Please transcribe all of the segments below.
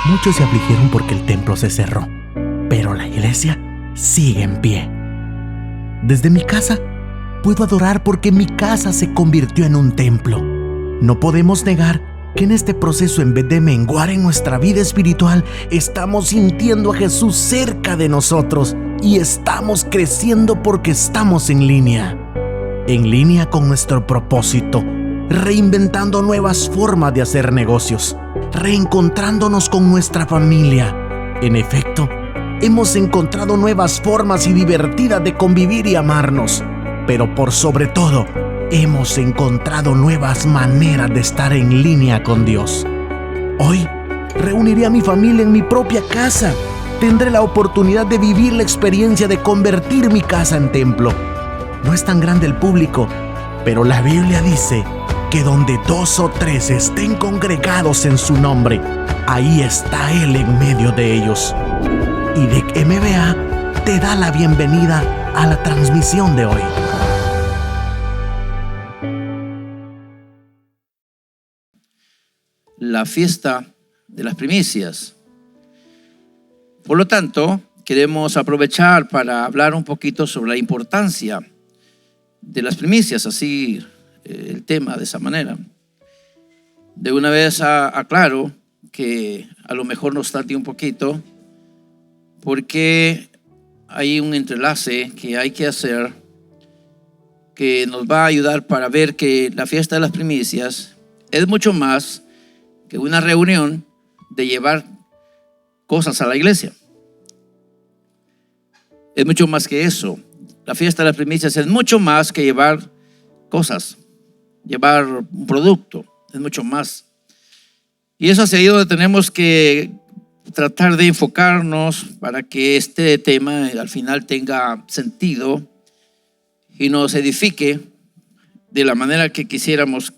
Muchos se afligieron porque el templo se cerró, pero la iglesia sigue en pie. Desde mi casa puedo adorar porque mi casa se convirtió en un templo. No podemos negar que en este proceso, en vez de menguar en nuestra vida espiritual, estamos sintiendo a Jesús cerca de nosotros y estamos creciendo porque estamos en línea con nuestro propósito, reinventando nuevas formas de hacer negocios, reencontrándonos con nuestra familia. En efecto, hemos encontrado nuevas formas y divertidas de convivir y amarnos, pero por sobre todo, hemos encontrado nuevas maneras de estar en línea con Dios. Hoy, reuniré a mi familia en mi propia casa. Tendré la oportunidad de vivir la experiencia de convertir mi casa en templo. No es tan grande el público, pero la Biblia dice que donde 2 o 3 estén congregados en su nombre, ahí está Él en medio de ellos. IDEC MBA te da la bienvenida a la transmisión de hoy. La fiesta de las primicias. Por lo tanto, queremos aprovechar para hablar un poquito sobre la importancia de las primicias, así el tema de esa manera. De una vez aclaro que a lo mejor nos tarde un poquito porque hay un entrelace que hay que hacer que nos va a ayudar para ver que la fiesta de las primicias es mucho más que una reunión de llevar cosas a la iglesia. Es mucho más que eso. La fiesta de las primicias es mucho más que llevar cosas, llevar un producto, es mucho más. Y eso es ahí donde tenemos que tratar de enfocarnos para que este tema al final tenga sentido y nos edifique de la manera que quisiéramos.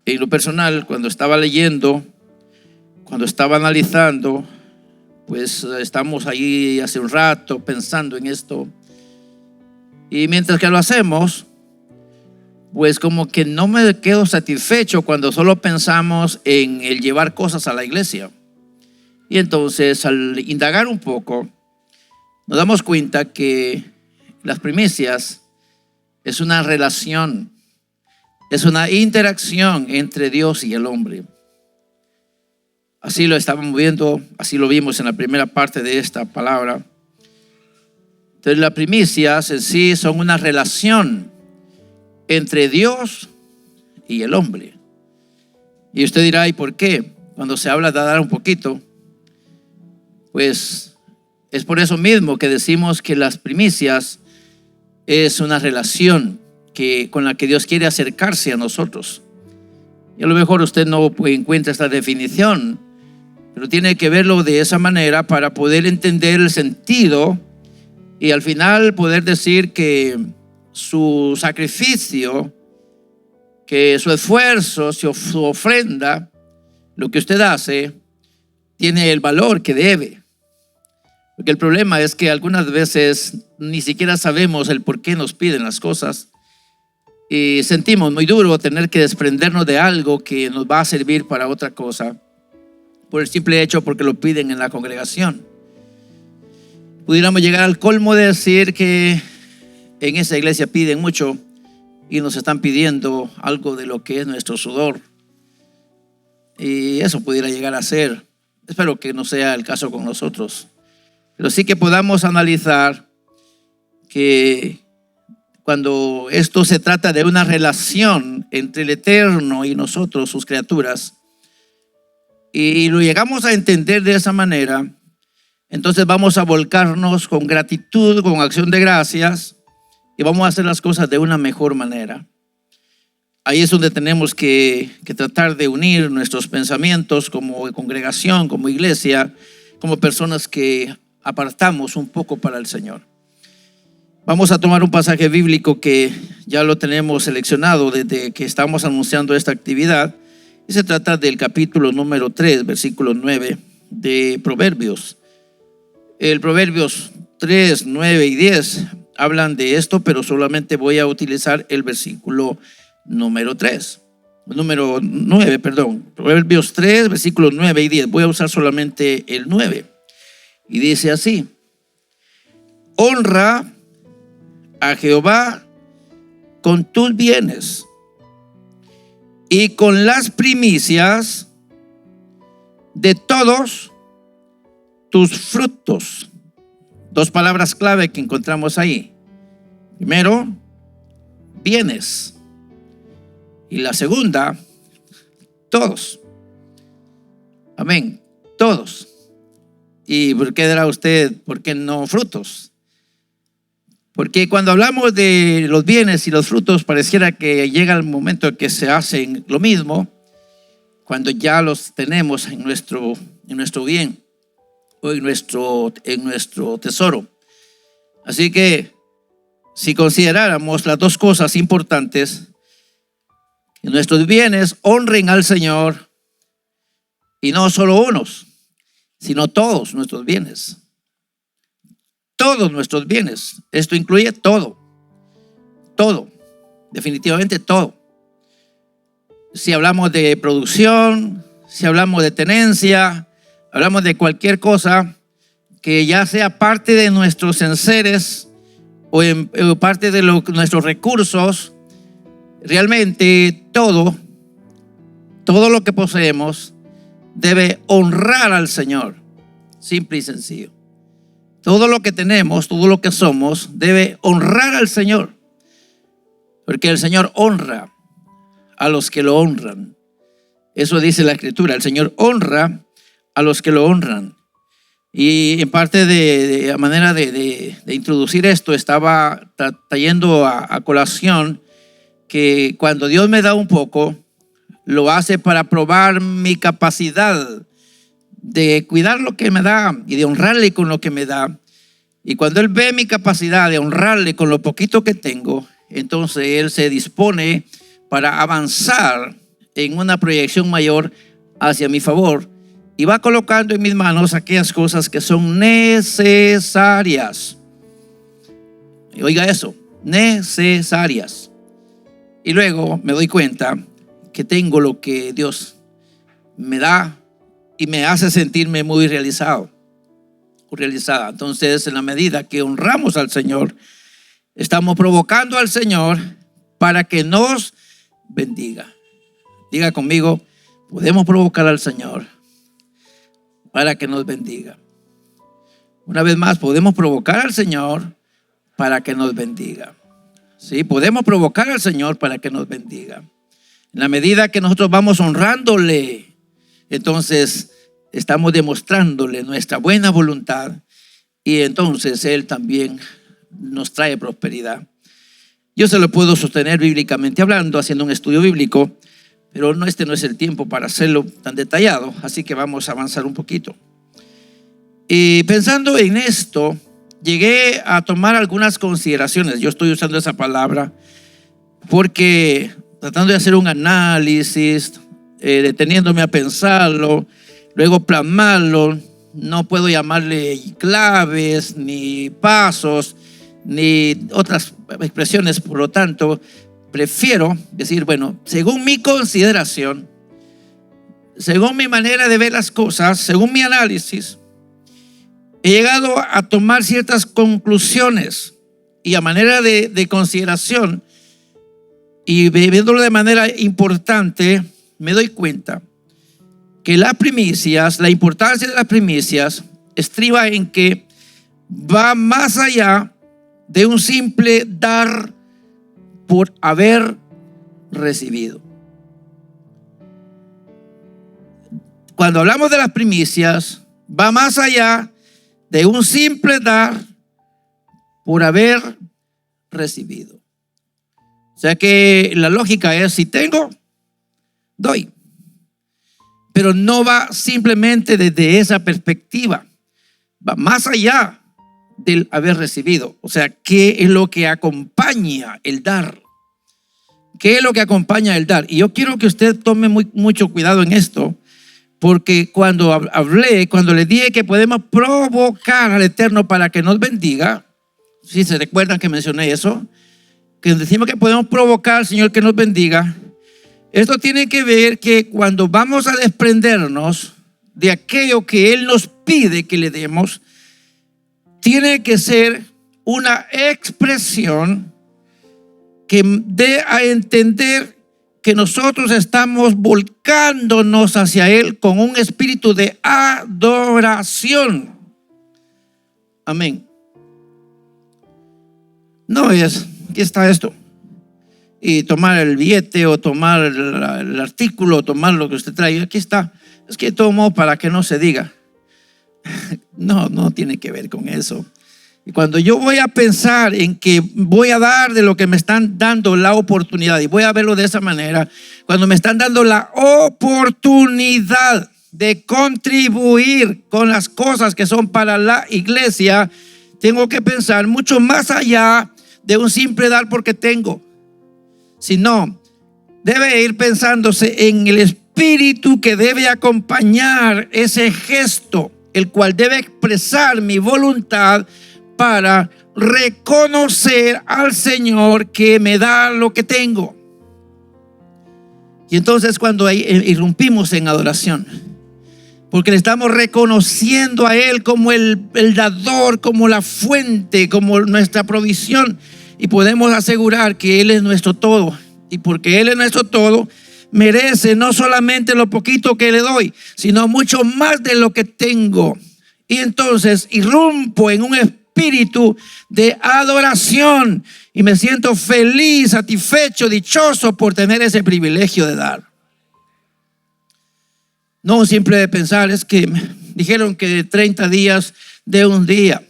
En lo personal, cuando estaba leyendo, cuando estaba analizando, pues estamos ahí hace un rato pensando en esto. Y mientras que lo hacemos, pues como que no me quedo satisfecho cuando solo pensamos en el llevar cosas a la iglesia. Y entonces, al indagar un poco, nos damos cuenta que las primicias es una relación. Es una interacción entre Dios y el hombre. Así lo estábamos viendo, así lo vimos en la primera parte de esta palabra. Entonces, las primicias en sí son una relación entre Dios y el hombre. Y usted dirá, ¿y por qué? Cuando se habla de dar un poquito, pues es por eso mismo que decimos que las primicias es una relación con la que Dios quiere acercarse a nosotros. Y a lo mejor usted no encuentra esta definición, pero tiene que verlo de esa manera para poder entender el sentido y al final poder decir que su sacrificio, que su esfuerzo, su ofrenda, lo que usted hace, tiene el valor que debe. Porque el problema es que algunas veces ni siquiera sabemos el por qué nos piden las cosas. Y sentimos muy duro tener que desprendernos de algo que nos va a servir para otra cosa por el simple hecho porque lo piden en la congregación. Pudiéramos llegar al colmo de decir que en esa iglesia piden mucho y nos están pidiendo algo de lo que es nuestro sudor. Y eso pudiera llegar a ser. Espero que no sea el caso con nosotros. Pero sí que podamos analizar que cuando esto se trata de una relación entre el Eterno y nosotros, sus criaturas, y lo llegamos a entender de esa manera, entonces vamos a volcarnos con gratitud, con acción de gracias, y vamos a hacer las cosas de una mejor manera. Ahí es donde tenemos que tratar de unir nuestros pensamientos como congregación, como iglesia, como personas que apartamos un poco para el Señor. Vamos a tomar un pasaje bíblico que ya lo tenemos seleccionado desde que estamos anunciando esta actividad y se trata del capítulo número 3, versículo 9 de Proverbios. El Proverbios 3, 9 y 10 hablan de esto, pero solamente voy a utilizar el versículo número 3. número 9, perdón. Proverbios 3, versículos 9 y 10. Voy a usar solamente el 9. Y dice así: honra a Jehová con tus bienes y con las primicias de todos tus frutos. Dos palabras clave que encontramos ahí. Primero, bienes. Y la segunda, todos. Amén. Todos. ¿Y por qué dirá usted, por qué no frutos? Porque cuando hablamos de los bienes y los frutos, pareciera que llega el momento en que se hacen lo mismo cuando ya los tenemos en nuestro bien o en nuestro tesoro. Así que si consideráramos las dos cosas importantes, que nuestros bienes honren al Señor, y no solo unos, sino todos nuestros bienes. Todos nuestros bienes. Esto incluye todo. Todo. Definitivamente todo. Si hablamos de producción, si hablamos de tenencia, hablamos de cualquier cosa que ya sea parte de nuestros enseres o parte de nuestros recursos, realmente todo lo que poseemos debe honrar al Señor. Simple y sencillo. Todo lo que tenemos, todo lo que somos, debe honrar al Señor. Porque el Señor honra a los que lo honran. Eso dice la Escritura. El Señor honra a los que lo honran. Y en parte de manera de introducir esto, estaba trayendo a colación que cuando Dios me da un poco, lo hace para probar mi capacidad de cuidar lo que me da y de honrarle con lo que me da. Y cuando Él ve mi capacidad de honrarle con lo poquito que tengo, entonces Él se dispone para avanzar en una proyección mayor hacia mi favor y va colocando en mis manos aquellas cosas que son necesarias. Y oiga eso, necesarias. Y luego me doy cuenta que tengo lo que Dios me da y me hace sentirme muy realizado o realizada. Entonces, en la medida que honramos al Señor, estamos provocando al Señor para que nos bendiga. Diga conmigo, podemos provocar al Señor para que nos bendiga. Una vez más, podemos provocar al Señor para que nos bendiga. Sí, podemos provocar al Señor para que nos bendiga. En la medida que nosotros vamos honrándole, entonces estamos demostrándole nuestra buena voluntad y entonces Él también nos trae prosperidad. Yo se lo puedo sostener bíblicamente hablando, haciendo un estudio bíblico, pero este no es el tiempo para hacerlo tan detallado, así que vamos a avanzar un poquito. Y pensando en esto, llegué a tomar algunas consideraciones. Yo estoy usando esa palabra porque tratando de hacer un análisis, deteniéndome a pensarlo, luego plasmarlo, no puedo llamarle claves, ni pasos, ni otras expresiones. Por lo tanto, prefiero decir, bueno, según mi consideración, según mi manera de ver las cosas, según mi análisis, he llegado a tomar ciertas conclusiones y a manera de consideración y viéndolo de manera importante, me doy cuenta que las primicias, la importancia de las primicias estriba en que va más allá de un simple dar por haber recibido. Cuando hablamos de las primicias, va más allá de un simple dar por haber recibido. O sea que la lógica es, si tengo, doy. Pero no va simplemente desde esa perspectiva, va más allá del haber recibido. O sea, ¿qué es lo que acompaña el dar? ¿Qué es lo que acompaña el dar? Y yo quiero que usted tome mucho cuidado en esto, porque cuando cuando le dije que podemos provocar al Eterno para que nos bendiga, si se recuerdan que mencioné eso, que decimos que podemos provocar al Señor que nos bendiga, Esto tiene que ver que cuando vamos a desprendernos de aquello que Él nos pide que le demos, tiene que ser una expresión que dé a entender que nosotros estamos volcándonos hacia Él con un espíritu de adoración. Amén. No es, aquí está esto, y tomar el billete o tomar el artículo o tomar lo que usted trae, aquí está. Es que tomo para que no se diga. No tiene que ver con eso. Y cuando yo voy a pensar en que voy a dar de lo que me están dando la oportunidad, y voy a verlo de esa manera, cuando me están dando la oportunidad de contribuir con las cosas que son para la iglesia, tengo que pensar mucho más allá de un simple dar porque tengo, sino debe ir pensándose en el espíritu que debe acompañar ese gesto, el cual debe expresar mi voluntad para reconocer al Señor que me da lo que tengo. Y entonces cuando irrumpimos en adoración, porque le estamos reconociendo a Él como el dador, como la fuente, como nuestra provisión, y podemos asegurar que Él es nuestro todo. Y porque Él es nuestro todo, merece no solamente lo poquito que le doy, sino mucho más de lo que tengo. Y entonces irrumpo en un espíritu de adoración y me siento feliz, satisfecho, dichoso por tener ese privilegio de dar. No simple de pensar, es que dijeron que de 30 días de un día,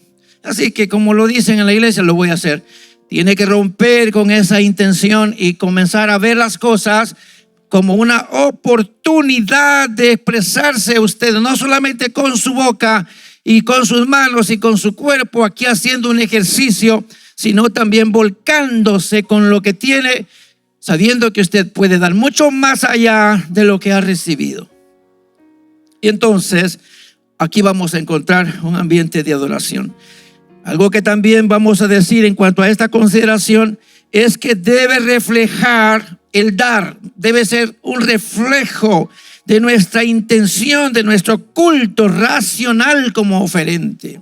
así que como lo dicen en la iglesia, lo voy a hacer. Tiene que romper con esa intención y comenzar a ver las cosas como una oportunidad de expresarse usted, no solamente con su boca y con sus manos y con su cuerpo aquí haciendo un ejercicio, sino también volcándose con lo que tiene, sabiendo que usted puede dar mucho más allá de lo que ha recibido. Y entonces aquí vamos a encontrar un ambiente de adoración. Algo que también vamos a decir en cuanto a esta consideración es que debe reflejar el dar, debe ser un reflejo de nuestra intención, de nuestro culto racional como oferente.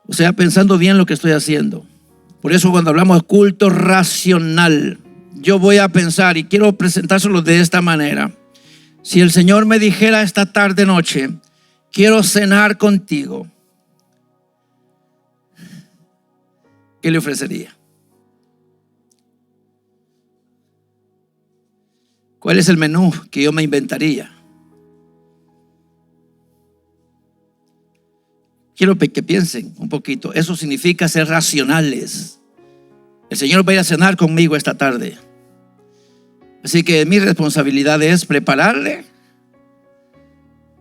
O sea, pensando bien lo que estoy haciendo. Por eso cuando hablamos de culto racional, yo voy a pensar y quiero presentárselo de esta manera. Si el Señor me dijera esta tarde noche, quiero cenar contigo, ¿qué le ofrecería? ¿Cuál es el menú que yo me inventaría? Quiero que piensen un poquito. Eso significa ser racionales. El Señor va a ir a cenar conmigo esta tarde. Así que mi responsabilidad es prepararle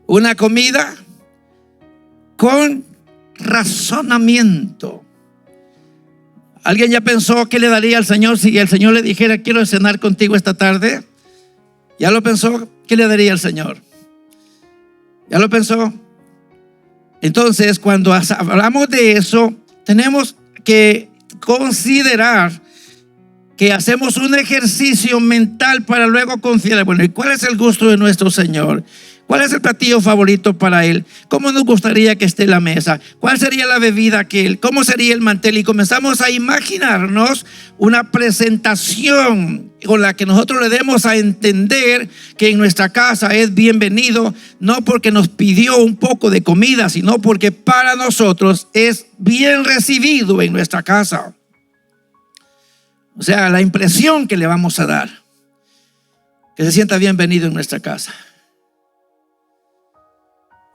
una comida con razonamiento. ¿Alguien ya pensó qué le daría al Señor si el Señor le dijera quiero cenar contigo esta tarde? ¿Ya lo pensó? ¿Qué le daría al Señor? ¿Ya lo pensó? Entonces, cuando hablamos de eso, tenemos que considerar que hacemos un ejercicio mental para luego considerar, bueno, ¿y cuál es el gusto de nuestro Señor? ¿Cuál es el platillo favorito para Él? ¿Cómo nos gustaría que esté la mesa? ¿Cuál sería la bebida que Él? ¿Cómo sería el mantel? Y comenzamos a imaginarnos una presentación con la que nosotros le demos a entender que en nuestra casa es bienvenido, no porque nos pidió un poco de comida, sino porque para nosotros es bien recibido en nuestra casa. O sea, la impresión que le vamos a dar, que se sienta bienvenido en nuestra casa.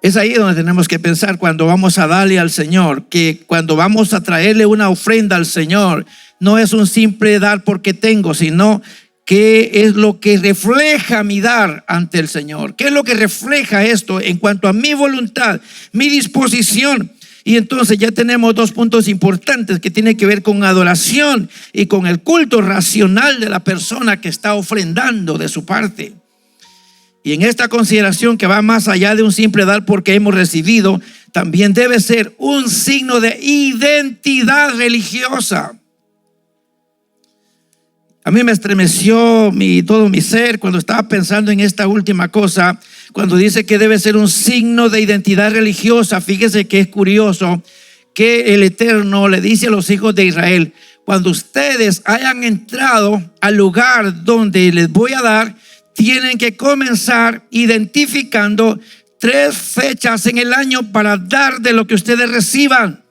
Es ahí donde tenemos que pensar cuando vamos a darle al Señor, que cuando vamos a traerle una ofrenda al Señor, no es un simple dar porque tengo, sino qué es lo que refleja mi dar ante el Señor. ¿Qué es lo que refleja esto en cuanto a mi voluntad, mi disposición? Y entonces ya tenemos dos puntos importantes que tienen que ver con adoración y con el culto racional de la persona que está ofrendando de su parte. Y en esta consideración que va más allá de un simple dar porque hemos recibido, también debe ser un signo de identidad religiosa. A mí me estremeció todo mi ser cuando estaba pensando en esta última cosa, cuando dice que debe ser un signo de identidad religiosa. Fíjese que es curioso que el Eterno le dice a los hijos de Israel: cuando ustedes hayan entrado al lugar donde les voy a dar, tienen que comenzar identificando 3 fechas en el año para dar de lo que ustedes reciban.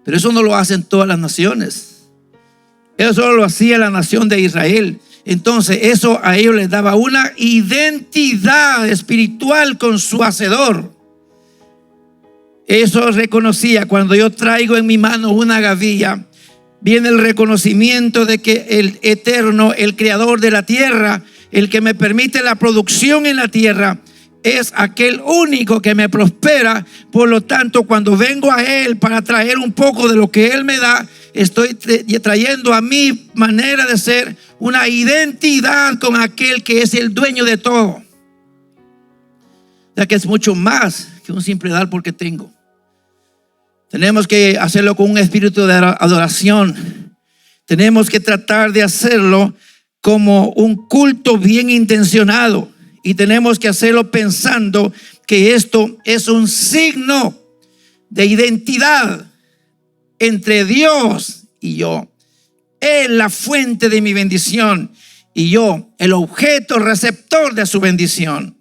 Pero eso no lo hacen todas las naciones. Eso solo lo hacía la nación de Israel. Entonces eso a ellos les daba una identidad espiritual con su hacedor. Eso reconocía. Cuando yo traigo en mi mano una gavilla, viene el reconocimiento de que el Eterno, el creador de la tierra, el que me permite la producción en la tierra, es aquel único que me prospera. Por lo tanto, cuando vengo a Él para traer un poco de lo que Él me da, estoy trayendo a mi manera de ser una identidad con aquel que es el dueño de todo. Ya que es mucho más que un simple dar porque tengo. Tenemos que hacerlo con un espíritu de adoración. Tenemos que tratar de hacerlo como un culto bien intencionado. Y tenemos que hacerlo pensando que esto es un signo de identidad entre Dios y yo. Él, la fuente de mi bendición, y yo, el objeto receptor de su bendición.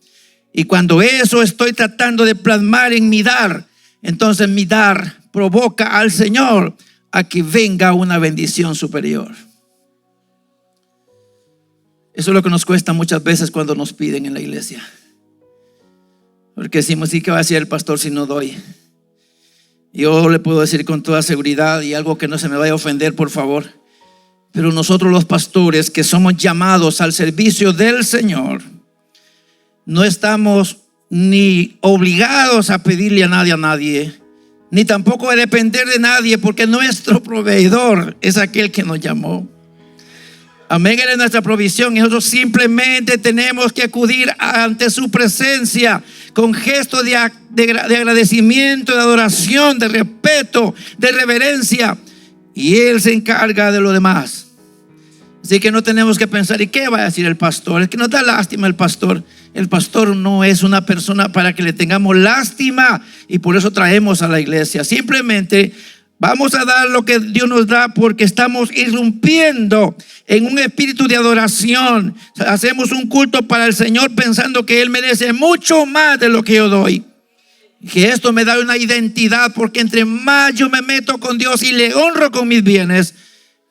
Y cuando eso estoy tratando de plasmar en mi dar, entonces mi dar provoca al Señor a que venga una bendición superior. Eso es lo que nos cuesta muchas veces cuando nos piden en la iglesia. Porque decimos: ¿y qué va a decir el pastor si no doy? Yo le puedo decir con toda seguridad, y algo que no se me vaya a ofender, por favor, pero nosotros los pastores que somos llamados al servicio del Señor, no estamos ni obligados a pedirle a nadie, ni tampoco a depender de nadie, porque nuestro proveedor es aquel que nos llamó. Amén, Él es nuestra provisión, y nosotros simplemente tenemos que acudir ante su presencia con gestos de agradecimiento, de adoración, de respeto, de reverencia, y Él se encarga de lo demás. Así que no tenemos que pensar: ¿y qué va a decir el pastor? Es que nos da lástima el pastor. El pastor no es una persona para que le tengamos lástima, y por eso traemos a la iglesia. Simplemente vamos a dar lo que Dios nos da porque estamos irrumpiendo en un espíritu de adoración. Hacemos un culto para el Señor pensando que Él merece mucho más de lo que yo doy. Que esto me da una identidad, porque entre más yo me meto con Dios y le honro con mis bienes,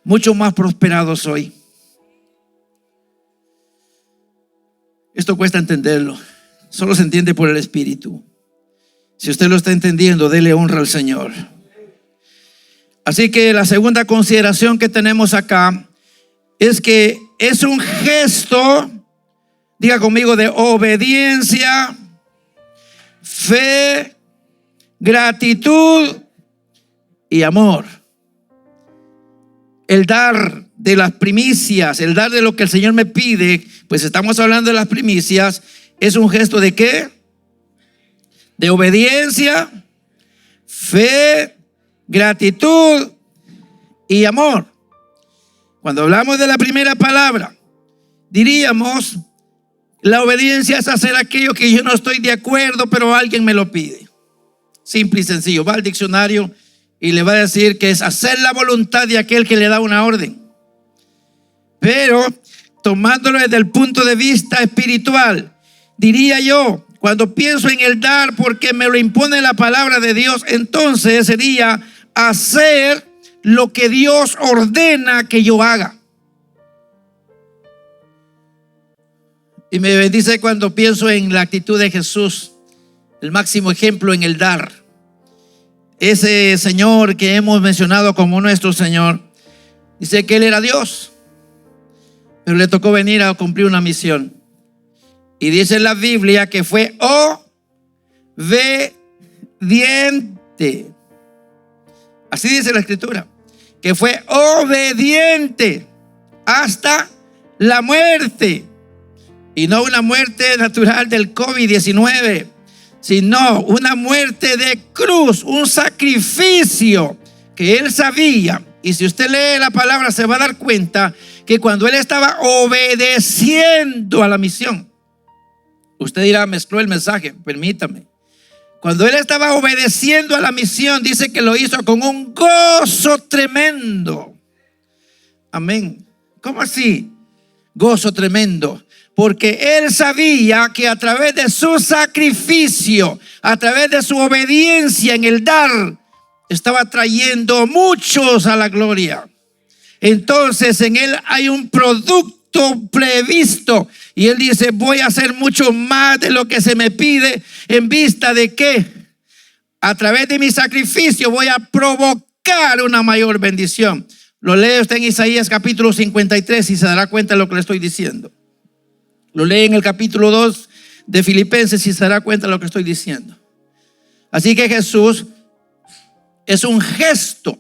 mucho más prosperado soy. Esto cuesta entenderlo. Solo se entiende por el Espíritu. Si usted lo está entendiendo, dele honra al Señor. Así que la segunda consideración que tenemos acá es que es un gesto, diga conmigo, de obediencia, fe, gratitud y amor. El dar de las primicias, el dar de lo que el Señor me pide, pues estamos hablando de las primicias, es un gesto de ¿qué? De obediencia, fe, gratitud y amor. Cuando hablamos de la primera palabra, diríamos: la obediencia es hacer aquello que yo no estoy de acuerdo, pero alguien me lo pide. Simple y sencillo. Va al diccionario y le va a decir que es hacer la voluntad de aquel que le da una orden. Pero tomándolo desde el punto de vista espiritual, diría yo, cuando pienso en el dar porque me lo impone la palabra de Dios, entonces sería hacer lo que Dios ordena que yo haga. Y me bendice cuando pienso en la actitud de Jesús, el máximo ejemplo en el dar. Ese Señor que hemos mencionado como nuestro Señor, dice que Él era Dios, pero le tocó venir a cumplir una misión. Y dice en la Biblia que fue obediente. Así dice la Escritura, que fue obediente hasta la muerte. Y no una muerte natural del COVID-19, sino una muerte de cruz, un sacrificio que Él sabía Y si usted lee la palabra se va a dar cuenta que cuando él estaba obedeciendo a la misión, usted dirá, mezcló el mensaje, permítame. Cuando él estaba obedeciendo a la misión, dice que lo hizo con un gozo tremendo. Amén. ¿Cómo así? Gozo tremendo. Porque él sabía que a través de su sacrificio, a través de su obediencia en el dar, estaba trayendo muchos a la gloria. Entonces en él hay un producto previsto. Y él dice, voy a hacer mucho más de lo que se me pide, en vista de que a través de mi sacrificio voy a provocar una mayor bendición. Lo lee usted en Isaías capítulo 53 y se dará cuenta de lo que le estoy diciendo. Lo lee en el capítulo 2 de Filipenses y se dará cuenta de lo que estoy diciendo. Así que Jesús es un gesto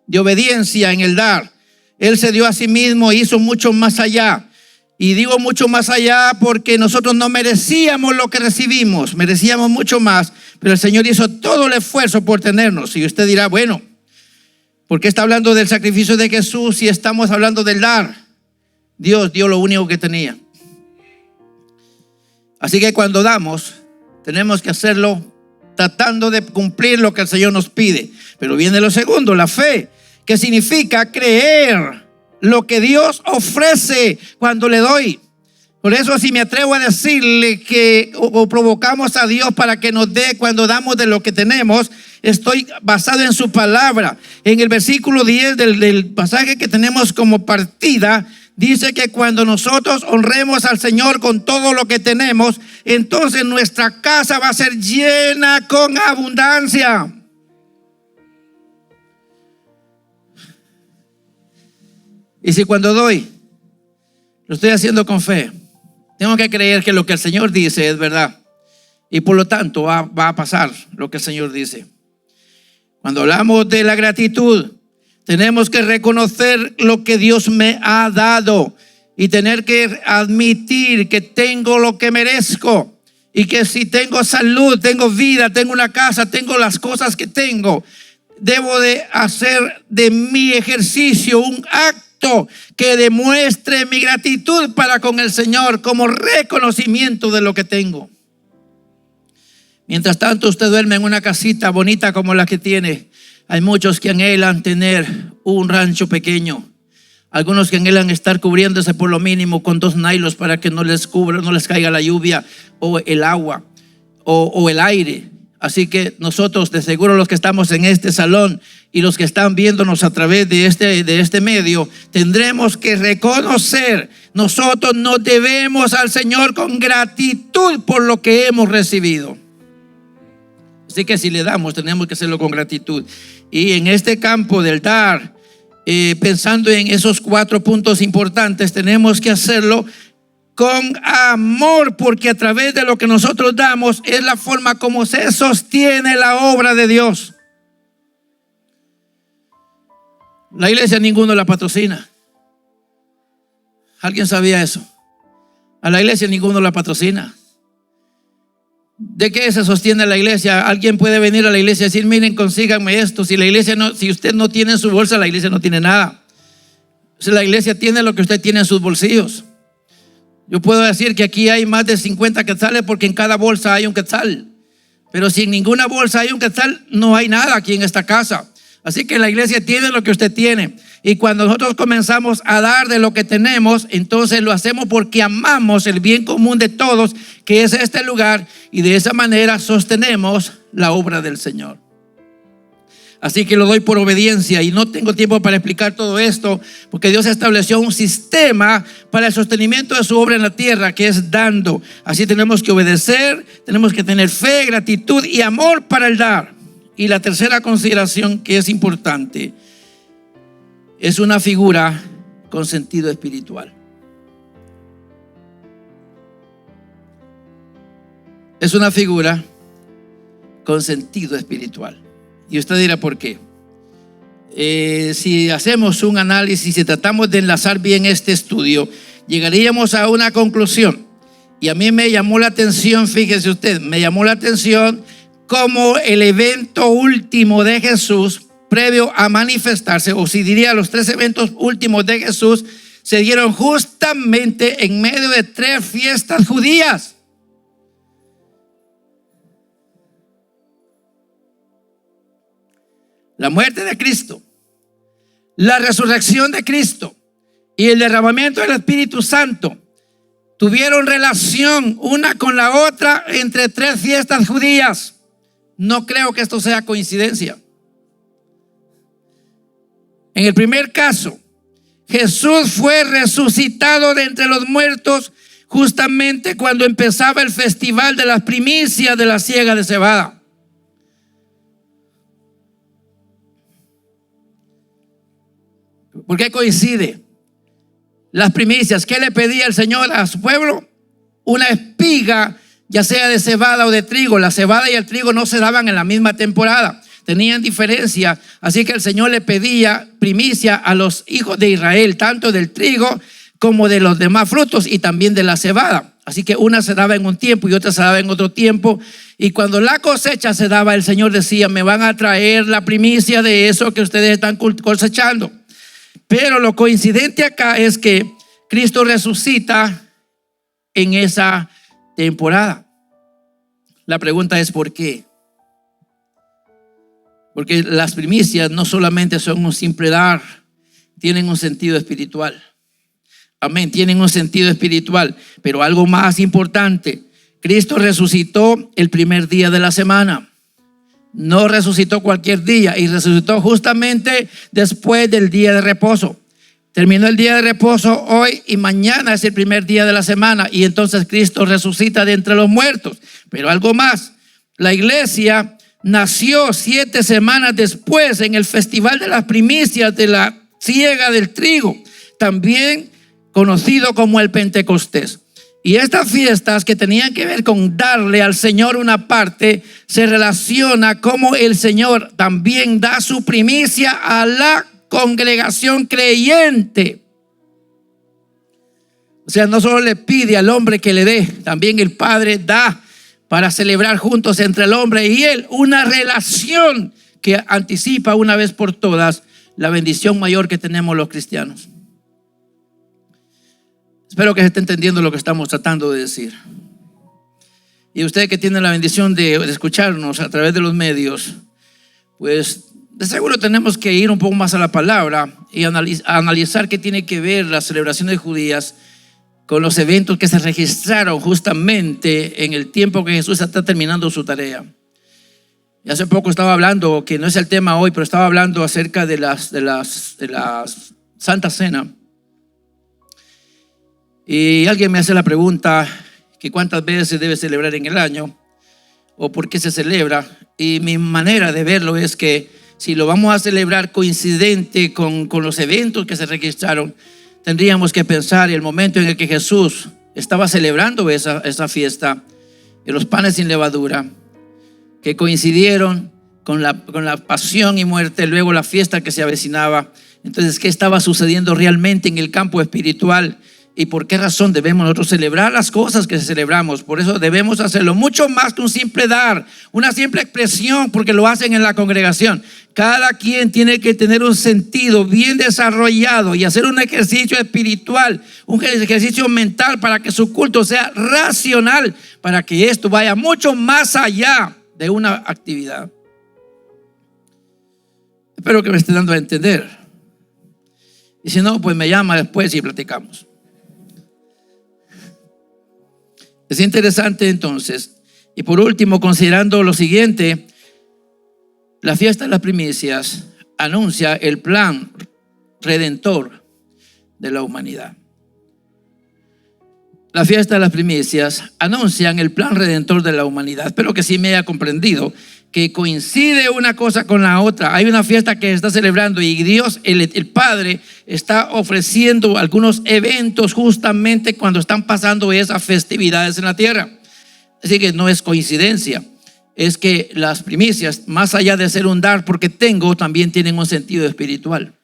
de obediencia en el dar. Él se dio a sí mismo e hizo mucho más allá. Y digo mucho más allá porque nosotros no merecíamos lo que recibimos, merecíamos mucho más, pero el Señor hizo todo el esfuerzo por tenernos. Y usted dirá, bueno, ¿por qué está hablando del sacrificio de Jesús si estamos hablando del dar? Dios dio lo único que tenía. Así que cuando damos, tenemos que hacerlo tratando de cumplir lo que el Señor nos pide. Pero viene lo segundo, la fe, que significa creer lo que Dios ofrece cuando le doy. Por eso si me atrevo a decirle que o provocamos a Dios para que nos dé cuando damos de lo que tenemos, estoy basado en su palabra. En el versículo 10 del pasaje que tenemos como partida, dice que cuando nosotros honremos al Señor con todo lo que tenemos, entonces nuestra casa va a ser llena con abundancia. Y si cuando doy, lo estoy haciendo con fe, tengo que creer que lo que el Señor dice es verdad. Y por lo tanto va a pasar lo que el Señor dice. Cuando hablamos de la gratitud, tenemos que reconocer lo que Dios me ha dado y tener que admitir que tengo lo que merezco. Y que si tengo salud, tengo vida, tengo una casa, tengo las cosas que tengo, debo de hacer de mi ejercicio un acto que demuestre mi gratitud para con el Señor como reconocimiento de lo que tengo. Mientras tanto usted duerme en una casita bonita como la que tiene. Hay muchos que anhelan tener un rancho pequeño. Algunos que anhelan estar cubriéndose por lo mínimo con 2 nylos para que no les cubra, no les caiga la lluvia o el agua o el aire. Así que nosotros, de seguro los que estamos en este salón y los que están viéndonos a través de este medio, tendremos que reconocer, nosotros nos debemos al Señor con gratitud por lo que hemos recibido. Así que si le damos, tenemos que hacerlo con gratitud. Y en este campo del dar, pensando en esos 4 puntos importantes, tenemos que hacerlo con amor, porque a través de lo que nosotros damos es la forma como se sostiene la obra de Dios. La iglesia ninguno la patrocina. ¿Alguien sabía eso? A la iglesia ninguno la patrocina. ¿De qué se sostiene la iglesia? Alguien puede venir a la iglesia y decir, miren, consíganme esto. Si la iglesia no, si usted no tiene en su bolsa, la iglesia no tiene nada. Si la iglesia tiene lo que usted tiene en sus bolsillos. Yo puedo decir que aquí hay más de 50 quetzales porque en cada bolsa hay un quetzal. Pero si en ninguna bolsa hay un quetzal, no hay nada aquí en esta casa. Así que la iglesia tiene lo que usted tiene. Y cuando nosotros comenzamos a dar de lo que tenemos, entonces lo hacemos porque amamos el bien común de todos, que es este lugar. Y de esa manera sostenemos la obra del Señor. Así que lo doy por obediencia y no tengo tiempo para explicar todo esto, porque Dios estableció un sistema para el sostenimiento de su obra en la tierra, que es dando. Así tenemos que obedecer, tenemos que tener fe, gratitud y amor para el dar. Y la tercera consideración que es importante, es una figura con sentido espiritual. Es una figura con sentido espiritual. Y usted dirá, ¿por qué? Si hacemos un análisis y tratamos de enlazar bien este estudio, llegaríamos a una conclusión. Y a mí me llamó la atención, fíjese usted, me llamó la atención cómo el evento último de Jesús previo a manifestarse, o si diría los 3 eventos últimos de Jesús, se dieron justamente en medio de 3 fiestas judías. La muerte de Cristo, la resurrección de Cristo y el derramamiento del Espíritu Santo tuvieron relación una con la otra entre 3 fiestas judías. No creo que esto sea coincidencia. En el primer caso, Jesús fue resucitado de entre los muertos justamente cuando empezaba el festival de las primicias de la siega de cebada. ¿Por qué coincide? Las primicias, ¿qué le pedía el Señor a su pueblo? Una espiga, ya sea de cebada o de trigo. La cebada y el trigo no se daban en la misma temporada, tenían diferencia. Así que el Señor le pedía primicia a los hijos de Israel, tanto del trigo como de los demás frutos y también de la cebada. Así que una se daba en un tiempo y otra se daba en otro tiempo. Y cuando la cosecha se daba, el Señor decía: me van a traer la primicia de eso que ustedes están cosechando. Pero lo coincidente acá es que Cristo resucita en esa temporada. La pregunta es ¿por qué? Porque las primicias no solamente son un simple dar, tienen un sentido espiritual. Amén, tienen un sentido espiritual. Pero algo más importante, Cristo resucitó el primer día de la semana. No resucitó cualquier día, y resucitó justamente después del día de reposo. Terminó el día de reposo hoy y mañana es el primer día de la semana, y entonces Cristo resucita de entre los muertos. Pero algo más, la iglesia nació 7 semanas después en el festival de las primicias de la siega del trigo, también conocido como el Pentecostés. Y estas fiestas que tenían que ver con darle al Señor una parte, se relaciona como el Señor también da su primicia a la congregación creyente. O sea, no solo le pide al hombre que le dé, también el Padre da para celebrar juntos entre el hombre y él una relación que anticipa una vez por todas la bendición mayor que tenemos los cristianos. Espero que se esté entendiendo lo que estamos tratando de decir. Y ustedes que tienen la bendición de escucharnos a través de los medios, pues de seguro tenemos que ir un poco más a la palabra y analizar qué tiene que ver las celebraciones judías con los eventos que se registraron justamente en el tiempo que Jesús está terminando su tarea. Y hace poco estaba hablando, que no es el tema hoy, pero estaba hablando acerca de la Santa Cena. Y alguien me hace la pregunta que cuántas veces se debe celebrar en el año o por qué se celebra. Y mi manera de verlo es que si lo vamos a celebrar coincidente con los eventos que se registraron, tendríamos que pensar en el momento en el que Jesús estaba celebrando esa fiesta de los panes sin levadura, que coincidieron con la pasión y muerte, luego la fiesta que se avecinaba. Entonces, ¿qué estaba sucediendo realmente en el campo espiritual? ¿Y por qué razón debemos nosotros celebrar las cosas que celebramos? Por eso debemos hacerlo mucho más que un simple dar, una simple expresión, porque lo hacen en la congregación. Cada quien tiene que tener un sentido bien desarrollado y hacer un ejercicio espiritual, un ejercicio mental para que su culto sea racional, para que esto vaya mucho más allá de una actividad. Espero que me esté dando a entender. Y si no, pues me llama después y platicamos. Es interesante entonces. Y por último, considerando lo siguiente, la fiesta de las primicias anuncia el plan redentor de la humanidad. La fiesta de las primicias anuncian el plan redentor de la humanidad. Espero que sí me haya comprendido que coincide una cosa con la otra. Hay una fiesta que se está celebrando y Dios, el Padre, está ofreciendo algunos eventos justamente cuando están pasando esas festividades en la tierra. Así que no es coincidencia. Es que las primicias, más allá de ser un dar porque tengo, también tienen un sentido espiritual.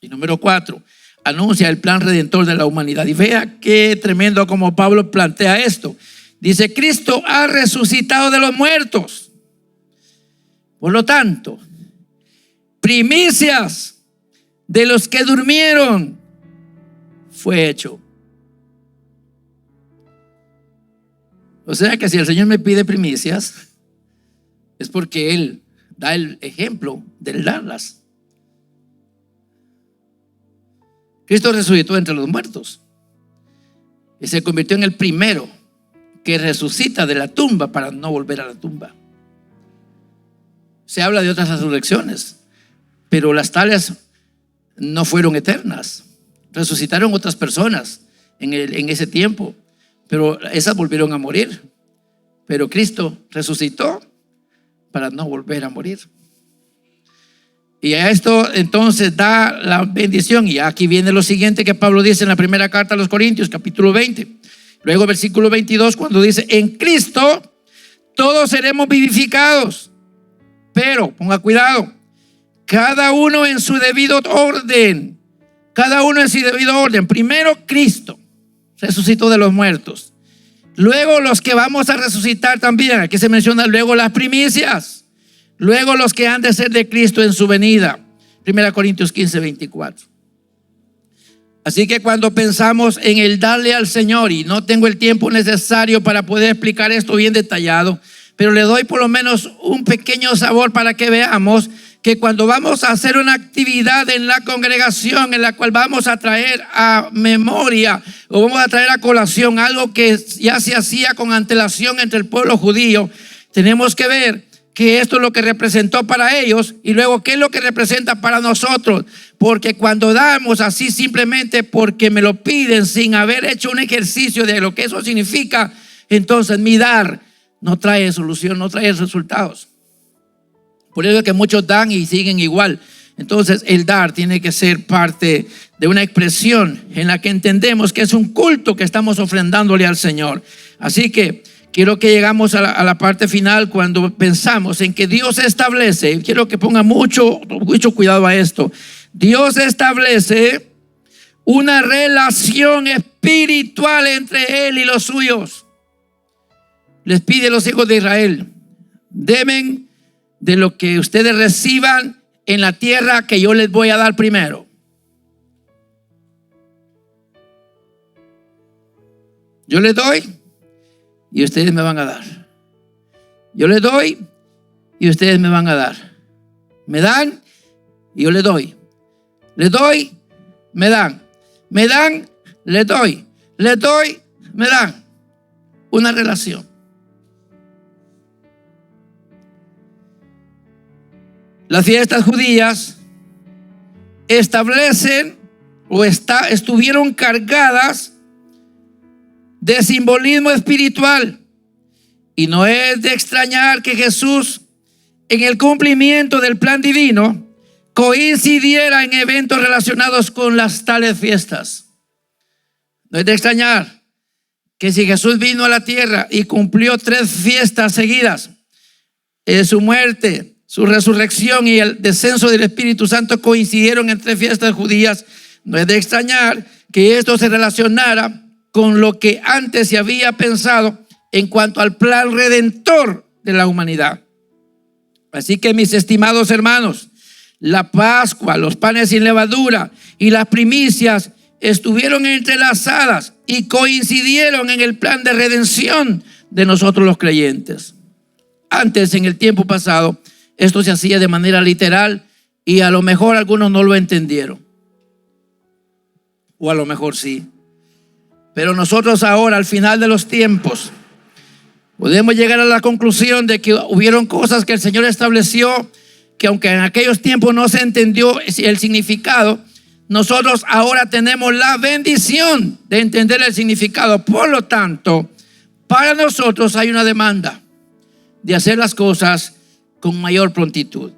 Y número 4, anuncia el plan redentor de la humanidad. Y vea qué tremendo como Pablo plantea esto. Dice: Cristo ha resucitado de los muertos. Por lo tanto, primicias de los que durmieron, fue hecho. O sea que si el Señor me pide primicias, es porque Él da el ejemplo de darlas. Cristo resucitó entre los muertos y se convirtió en el primero que resucita de la tumba para no volver a la tumba. Se habla de otras resurrecciones, pero las tales no fueron eternas. Resucitaron otras personas en ese tiempo, pero esas volvieron a morir. Pero Cristo resucitó para no volver a morir. Y a esto entonces da la bendición. Y aquí viene lo siguiente que Pablo dice en la primera carta a los Corintios, capítulo 20. Luego versículo 22, cuando dice: en Cristo todos seremos vivificados. Pero, ponga cuidado, cada uno en su debido orden. Cada uno en su debido orden. Primero Cristo resucitó de los muertos. Luego los que vamos a resucitar también. Aquí se menciona luego las primicias. Luego los que han de ser de Cristo en su venida. 1 Corintios 15, 24. Así que cuando pensamos en el darle al Señor, y no tengo el tiempo necesario para poder explicar esto bien detallado, pero le doy por lo menos un pequeño sabor para que veamos que cuando vamos a hacer una actividad en la congregación en la cual vamos a traer a memoria o vamos a traer a colación algo que ya se hacía con antelación entre el pueblo judío, tenemos que ver que esto es lo que representó para ellos y luego qué es lo que representa para nosotros. Porque cuando damos así simplemente porque me lo piden sin haber hecho un ejercicio de lo que eso significa, entonces mi dar no trae solución, no trae resultados. Por eso es que muchos dan y siguen igual. Entonces el dar tiene que ser parte de una expresión en la que entendemos que es un culto que estamos ofrendándole al Señor. Así que quiero que llegamos a la parte final cuando pensamos en que Dios establece. Quiero que ponga mucho cuidado a esto. Dios establece una relación espiritual entre Él y los suyos. Les pide a los hijos de Israel: deben de lo que ustedes reciban en la tierra que yo les voy a dar primero. Yo les doy y ustedes me van a dar. Yo les doy y ustedes me van a dar. Me dan y yo les doy. Les doy, me dan. Me dan, les doy. Les doy, me dan. Una relación. Las fiestas judías establecen o estuvieron cargadas de simbolismo espiritual. Y no es de extrañar que Jesús, en el cumplimiento del plan divino, coincidiera en eventos relacionados con las tales fiestas. No es de extrañar que si Jesús vino a la tierra y cumplió 3 fiestas seguidas, su muerte, su resurrección y el descenso del Espíritu Santo coincidieron en 3 fiestas judías, no es de extrañar que esto se relacionara con lo que antes se había pensado en cuanto al plan redentor de la humanidad. Así que, mis estimados hermanos, la Pascua, los panes sin levadura y las primicias estuvieron entrelazadas y coincidieron en el plan de redención de nosotros los creyentes. Antes, en el tiempo pasado, esto se hacía de manera literal y a lo mejor algunos no lo entendieron. O a lo mejor sí. Pero nosotros ahora, al final de los tiempos, podemos llegar a la conclusión de que hubieron cosas que el Señor estableció que aunque en aquellos tiempos no se entendió el significado, nosotros ahora tenemos la bendición de entender el significado. Por lo tanto, para nosotros hay una demanda de hacer las cosas con mayor prontitud.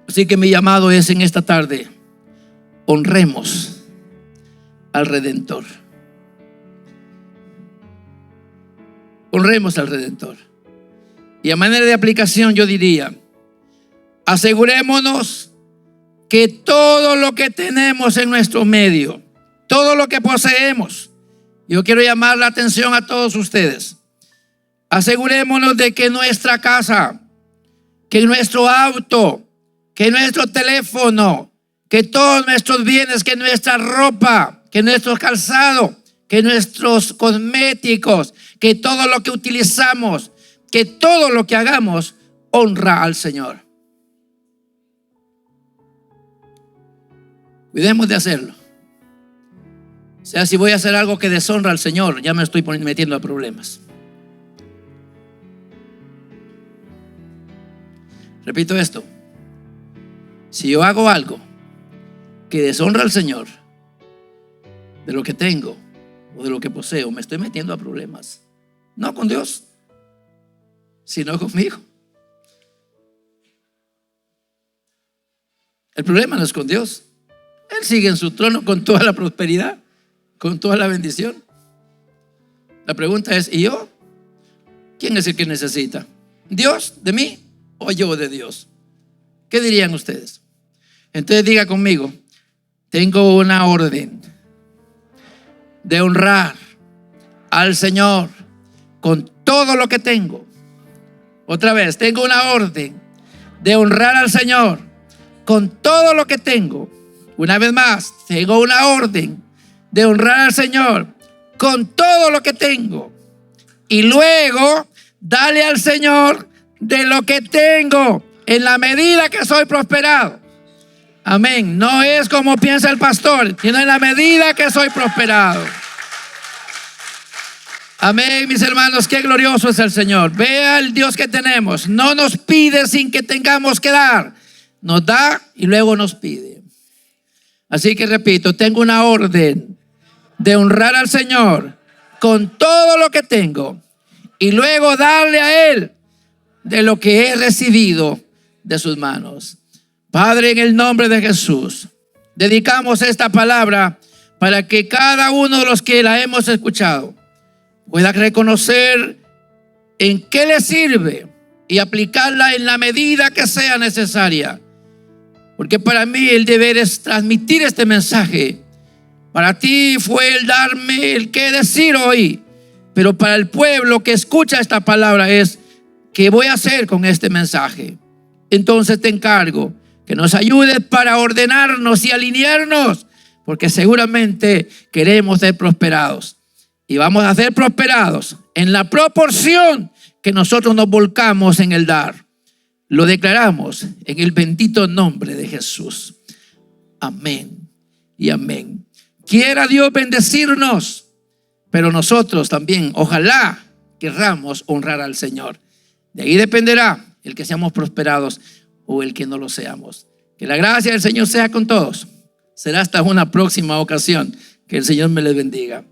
Así que mi llamado es en esta tarde: honremos al Redentor. Honremos al Redentor. Y a manera de aplicación yo diría: asegurémonos que todo lo que tenemos en nuestro medio, todo lo que poseemos, yo quiero llamar la atención a todos ustedes. Asegurémonos de que nuestra casa, que nuestro auto, que nuestro teléfono, que todos nuestros bienes, que nuestra ropa, que nuestro calzado, que nuestros cosméticos, que todo lo que utilizamos, que todo lo que hagamos honra al Señor. Cuidemos de hacerlo. O sea, si voy a hacer algo que deshonra al Señor, ya me estoy metiendo a problemas. Repito esto: si yo hago algo que deshonra al Señor, de lo que tengo o de lo que poseo, me estoy metiendo a problemas. No con Dios, sino conmigo. El problema no es con Dios. Él sigue en su trono con toda la prosperidad, con toda la bendición. La pregunta es: ¿y yo? ¿Quién es el que necesita? ¿Dios de mí o yo de Dios? ¿Qué dirían ustedes? Entonces diga conmigo: tengo una orden de honrar al Señor con todo lo que tengo. Otra vez, tengo una orden de honrar al Señor con todo lo que tengo. Una vez más, tengo una orden de honrar al Señor con todo lo que tengo. Y luego, dale al Señor de lo que tengo en la medida que soy prosperado. Amén. No es como piensa el pastor, sino en la medida que soy prosperado. Amén, mis hermanos, qué glorioso es el Señor. Vea el Dios que tenemos. No nos pide sin que tengamos que dar. Nos da y luego nos pide. Así que repito, tengo una orden de honrar al Señor con todo lo que tengo y luego darle a Él de lo que he recibido de sus manos. Padre, en el nombre de Jesús, dedicamos esta palabra para que cada uno de los que la hemos escuchado pueda reconocer en qué le sirve y aplicarla en la medida que sea necesaria. Porque para mí el deber es transmitir este mensaje. Para ti fue el darme el qué decir hoy, pero para el pueblo que escucha esta palabra es: ¿qué voy a hacer con este mensaje? Entonces te encargo que nos ayudes para ordenarnos y alinearnos, porque seguramente queremos ser prosperados. Y vamos a ser prosperados en la proporción que nosotros nos volcamos en el dar. Lo declaramos en el bendito nombre de Jesús. Amén y amén. Quiera Dios bendecirnos, pero nosotros también, ojalá, querramos honrar al Señor. De ahí dependerá el que seamos prosperados o el que no lo seamos. Que la gracia del Señor sea con todos. Será hasta una próxima ocasión. Que el Señor me les bendiga.